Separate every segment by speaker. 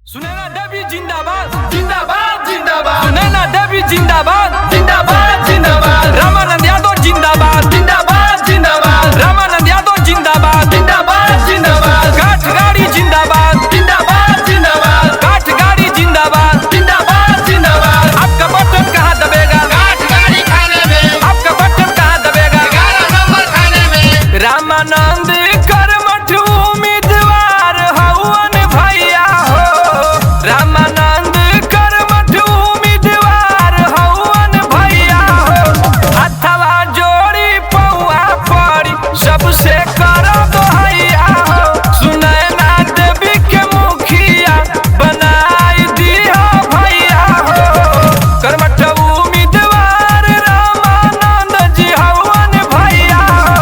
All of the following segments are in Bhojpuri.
Speaker 1: सुनैना देवी जिंदाबाद जिंदाबाद जिंदाबाद। सुनैना देवी जिंदाबाद जिंदाबाद जिंदाबाद। रामानंद यादव जिंदाबाद जिंदाबाद जिंदाबाद। रामानंद यादव जिंदाबाद जिंदाबाद जिंदाबाद। काठ गाड़ी जिंदाबाद जिंदाबाद जिंदाबाद। काठ गाड़ी जिंदाबाद जिंदाबाद जिंदाबाद। आपका बटन कहाँ दबेगा?
Speaker 2: काठ गाड़ी खाने में।
Speaker 1: आपका बटन कहाँ दबेगा?
Speaker 2: 11 नंबर खाने में।
Speaker 1: रामानंद कर्मठ उम्मीदवार हवन भैया हो। रामानंद कर्मठ उम्मीदवार हवन भैया हो। हथवा जोड़ी पौआ पड़ी सबसे करो दोहैया हो। सुनैना देवी के मुखिया बनाई दिया भैया हो। कर्मठ उम्मीदवार रामानंद जी हवन भैया हो।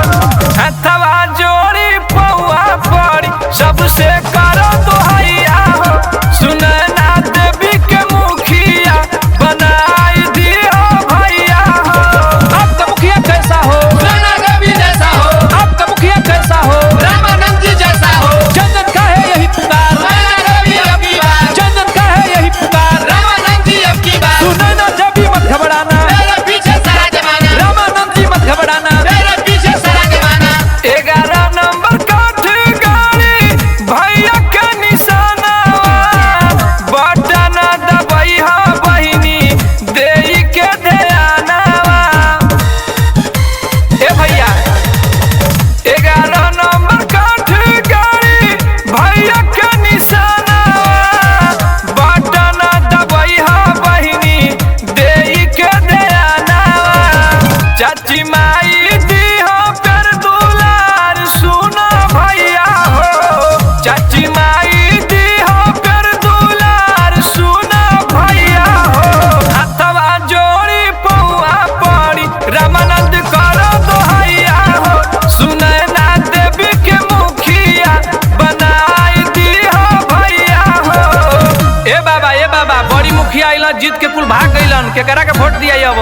Speaker 1: हथवा जोड़ी पौआ पड़ी सबसे करो दोहैया हो। सुनैना देवी के मुखिया बनाई दिया भैया हो। आपका मुखिया कैसा हो?
Speaker 2: सुनैना देवी जैसा हो।
Speaker 1: आपका मुखिया कैसा हो?
Speaker 2: रामानंद जी जैसा हो।
Speaker 1: जनन का है यही पुकार।
Speaker 2: सुनैना देवी अब की बार।
Speaker 1: जनन का है यही पुकार।
Speaker 2: रामानंद जी अब की बार।
Speaker 1: सुनैना देवी मत घबराना।
Speaker 2: मेरे पीछे सारा जमाना।
Speaker 1: रामानंद जी मत घबराना।
Speaker 2: मेरे पीछे सारा जमाना।
Speaker 1: 11 नंबर काठ गाड़ी भैया के निशाना। बटन दबैहा बहिनी देई के ध्यानवा। ए भैया 11 नंबर काठ गाड़ी भैया के निशाना। बटन दबैहा बहिनी देई के ध्यानवा। चाची माई दीहा कर दुलार सुना भैया हो। चाची माई दीहा कर दुलार सुना भैया हो। हथवा जोड़ी पौआ पड़ी रामानंद करो दोहैया हो। सुनैना देवी के मुखिया बनाई दिया भैया हो। ए बाबा बड़ी मुखिया अइलन जीत के कुल भाग गइलन। केकरा के वोट दिया अब?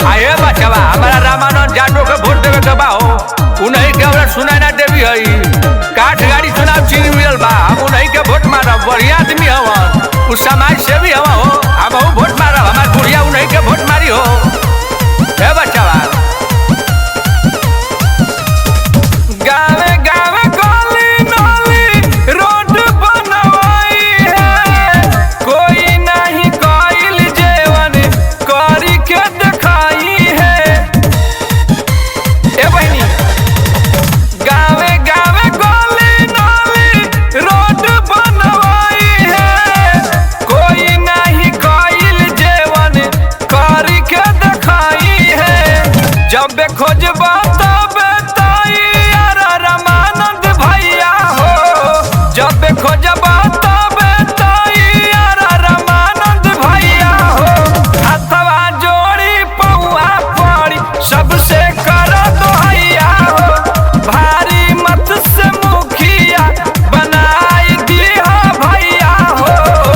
Speaker 1: आए बचवा हमारा रामानंद जाटो के वोट देवे के बा हो। उन्हीं के हमरा सुनैना देवी हई। काठ गाड़ी चुनाव चिन्ह मिलल बा। हम उन्हीं के वोट मारब। बढ़िया आदमी हवन। उ समाज सेवी हवा हो। हम वोट मारब। हमार बुढ़िया उन्हीं के वोट मारी हो। ए बचवा गावे गावे गली नाली रोड बनवाई है। कोई नहीं कइल जेवन करी के दिखाई है। ए बहिनी गावे गावे गली नाली रोड बनवाई है। कोई नहीं कइल जेवन करी के दिखाई है। जब खोजबा तबे तैयार रामानंद भैया हो। जब खोजबा तबे तैयार रामानंद भैया हो। हथवा जोड़ी पौआ पड़ी सबसे करो दोहैया हो। भारी मत से मुखिया बनाई दिया भैया हो।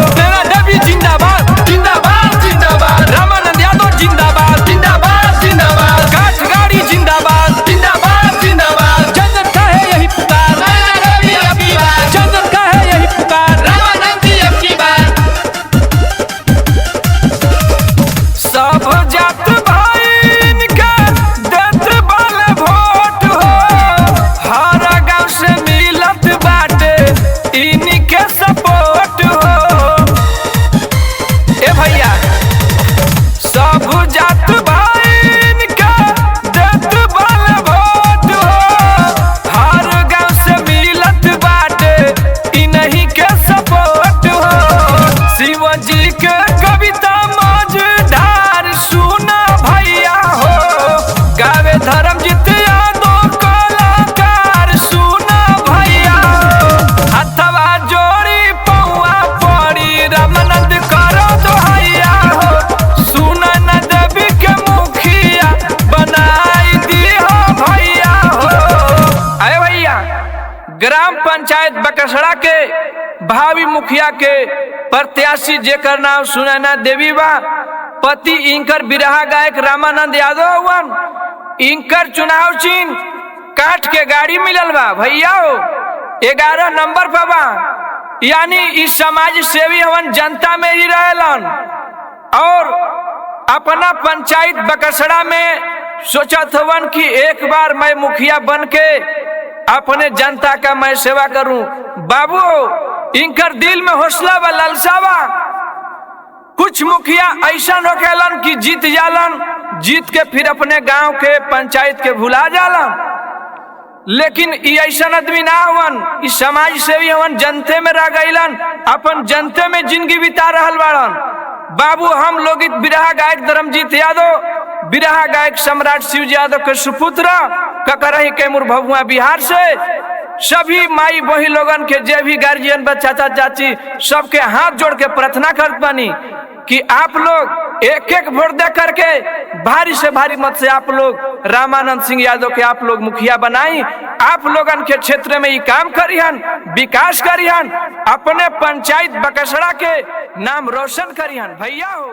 Speaker 1: सुनैना देवी जिंदाबाद जिंदाबाद जिंदाबाद। रामानंद यादव जिंदाबाद जिंदाबाद जिंदाबाद। काठ गाड़ी जिंदाबाद जिंदाबाद जिंदाबाद। जनन का है यही पुकार।
Speaker 2: सुनैना देवी अब की बार।
Speaker 1: जनन का है यही पुकार।
Speaker 2: रामानंद जी अब की बार।
Speaker 1: सब जात भाई के देत वाले वोट हो। हर गांव से मिलत बाटे इनके सपोर्ट हो। ए भैया सब जात भाई के देत वाले वोट हो। हर गांव से मिलत बाटे इन्हीं के सपोर्ट हो। शिव जी के कविता मजेदार सुना भैया हो। गावे धर्मजीत यादव कलाकार सुना भैया हो। हथवा जोड़ी पौआ पड़ी रामानंद करो दोहैया हो। सुनैना देवी के मुखिया बनाई दिया भैया हो। अरे भैया ग्राम पंचायत बकसड़ा के भावी मुखिया के प्रत्याशी जेकर नाम सुनैना देवी बा। पति इंकर बिरहा गायक रामानंद यादव हवन। इंकर चुनाव चिन्ह काठ के गाड़ी मिलल बा भैया हो। 11 नंबर पर बा। यानी इस समाज सेवी हवन जनता में ही रहलन और अपना पंचायत बकसड़ा में सोचत हवन कि एक बार मैं मुखिया बन के अपने जनता का मैं सेवा करूं। बाबू इनकर दिल में हौसला व लालसा बा। कुछ मुखिया ऐसा होकेलन कि जीत जालन, जीत के फिर अपने गांव के पंचायत के भुला जालन। लेकिन ऐसा आदमी ना हवन, इस समाज सेवी हवन, जनते में रह गईलन, अपन जनते में जिंदगी बिता रहल बाड़न। बाबू हम लोग बिरहा गायक धर्मजीत यादव, बिरहा गायक सम्राट शिव यादव के सुपुत्र ककरही कैमूर भभुआ बिहार से सभी माई बही लोगन के जे भी गार्जियन बा चाचा चाची सबके हाथ जोड़ के प्रार्थना करत बानी कि आप लोग एक एक वोट दे करके भारी से भारी मत से आप लोग रामानंद सिंह यादव के आप लोग मुखिया बनाई। आप लोगन के क्षेत्र में ये काम करिहन, विकास करिहन, अपने पंचायत बकसड़ा के नाम रोशन करिहन। भैया हो